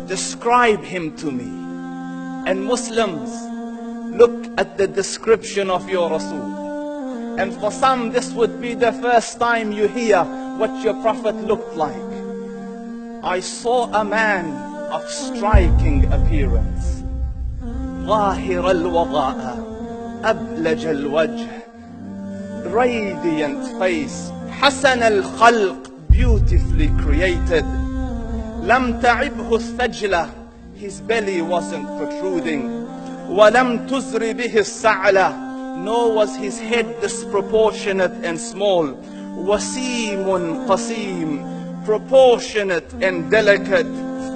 describe him to me. And Muslims, look at the description of your Rasul. And for some, this would be the first time you hear what your Prophet looked like. I saw a man of striking appearance. ظاهر الوضاء أبلج الوجه, radiant face, حسن الخلق, beautifully created. لم تعبه الثجلة, his belly wasn't protruding. وَلَمْ تُزْرِ بِهِ السَّعْلَةِ, nor was his head disproportionate and small. وَسِيمٌ قَسِيمٌ, proportionate and delicate,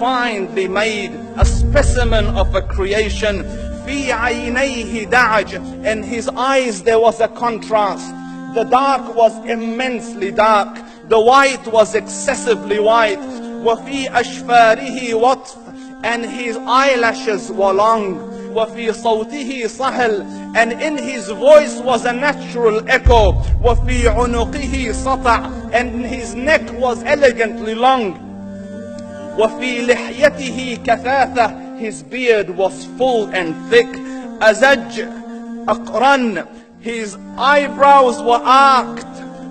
finely made, a specimen of a creation. فِي عَيْنَيْهِ دَعَجٌ, and his eyes there was a contrast. The dark was immensely dark, the white was excessively white. وَفِي أَشْفَارِهِ وَطْفٌ, and his eyelashes were long. وَفِي صَوْتِهِ صَهْلٌ, and in his voice was a natural echo. وَفِي عُنُقِهِ سَطَعٌ, and his neck was elegantly long. وَفِي لِحْيَتِهِ كَثَاثَةٌ, his beard was full and thick. أَزَجْ أَقْرَنٌ, his eyebrows were arched,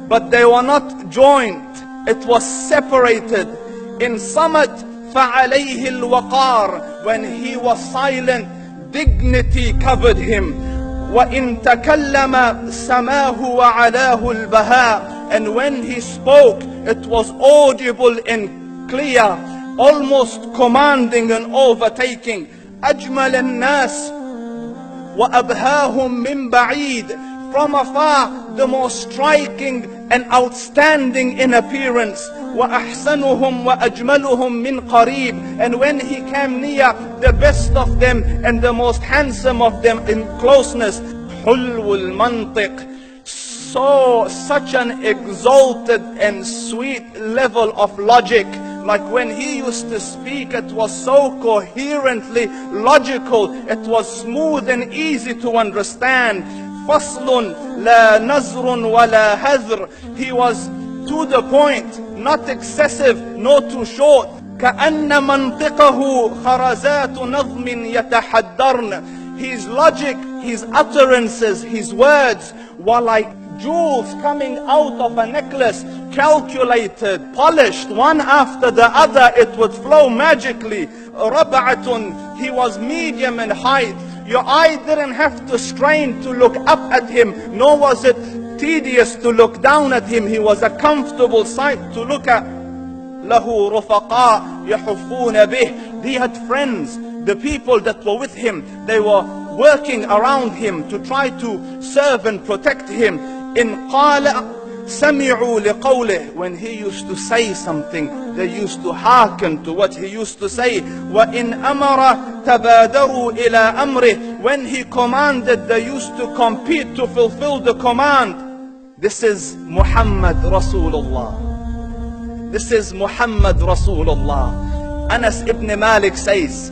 but they were not joined. It was separated. In summit, فَعَلَيْهِ الْوَقَارِ, when he was silent, dignity covered him. وَإِن تَكَلَّمَ سَمَاهُ وَعَلَاهُ الْبَهَاءِ, and when he spoke, it was audible and clear, almost commanding and overtaking. أَجْمَلَ النَّاسِ وَأَبْهَاهُمْ مِنْ بَعِيدٍ, from afar, the most striking and outstanding in appearance. وَأَحْسَنُهُمْ وَأَجْمَلُهُمْ مِنْ قَرِيبٍ, and when he came near, the best of them and the most handsome of them in closeness. حُلْوُ الْمَنْطِقِ, such an exalted and sweet level of logic. Like when he used to speak, it was so coherently logical, it was smooth and easy to understand. فَصْلٌ لَا نَزْرٌ وَلَا هَذْرٌ, he was to the point, not excessive, nor too short. كَأَنَّ مَنْطِقَهُ خَرَزَاتُ نَظْمٍ يَتَحَدَّرْنَ, his logic, his utterances, his words were like jewels coming out of a necklace, calculated, polished, one after the other, it would flow magically. رَبْعَةٌ, he was medium in height. Your eye didn't have to strain to look up at him, nor was it tedious to look down at him. He was a comfortable sight to look at. لَهُ رُفَقَاء يَحُفُّونَ بِهِ, he had friends, the people that were with him, they were working around him to try to serve and protect him. إِنْ قَالَ سَمِعُوا لِقَوْلِهِ, when he used to say something, they used to hearken to what he used to say. وَإِنْ أَمَرَ تَبَادَرُوا إِلَىٰ أَمْرِهِ, when he commanded, they used to compete to fulfill the command. This is Muhammad Rasulullah. This is Muhammad Rasulullah. Anas ibn Malik says,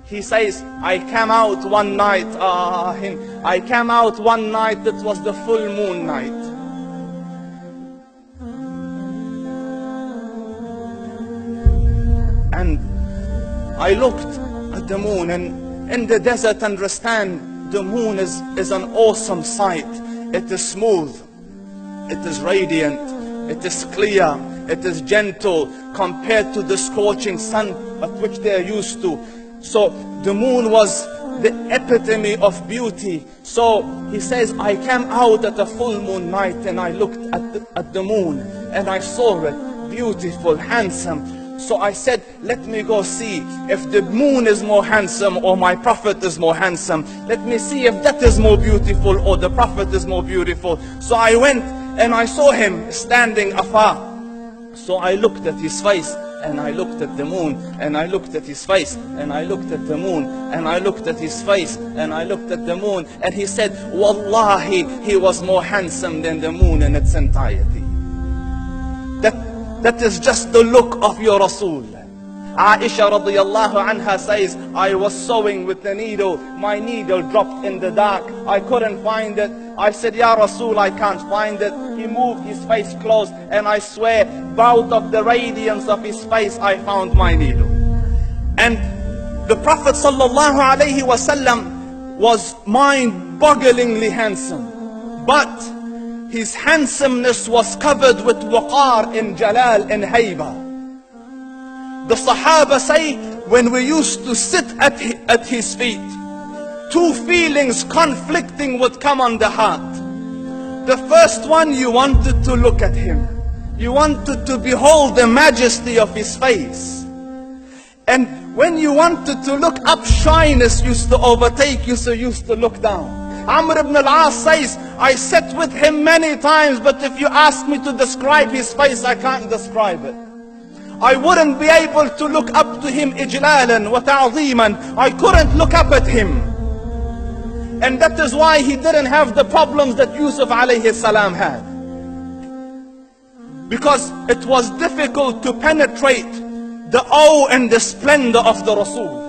he says, I came out one night, I came out one night, it was the full moon night. And I looked at the moon, and in the desert, understand, the moon is an awesome sight. It is smooth, it is radiant, it is clear, it is gentle compared to the scorching sun at which they are used to. So the moon was the epitome of beauty. So he says, I came out at a full moon night and I looked at the moon and I saw it beautiful, handsome. So I said, let me go see if the moon is more handsome or my Prophet is more handsome. Let me see if that is more beautiful or the Prophet is more beautiful. So I went and I saw him standing afar. So I looked at his face and I looked at the moon, and I looked at his face, and I looked at the moon, and I looked at his face, and I looked at the moon, and he said, Wallahi, he was more handsome than the moon in its entirety. That is just the look of your Rasul. Aisha radiyallahu anha says, I was sewing with the needle, my needle dropped in the dark, I couldn't find it. I said, Ya Rasul, I can't find it. He moved his face close, and I swear, out of the radiance of his face, I found my needle. And the Prophet sallallahu alaihi wasallam was mind-bogglingly handsome. But his handsomeness was covered with waqar and jalal and hayba. The Sahaba say, when we used to sit at his feet, two feelings conflicting would come on the heart. The first one, you wanted to look at him. You wanted to behold the majesty of his face. And when you wanted to look up, shyness used to overtake you, so you used to look down. Amr ibn al-As says, I sat with him many times, but if you ask me to describe his face, I can't describe it. I wouldn't be able to look up to him ijlalan wa ta'zeeman. I couldn't look up at him. And that is why he didn't have the problems that Yusuf alayhi salam had. Because it was difficult to penetrate the awe and the splendor of the Rasul.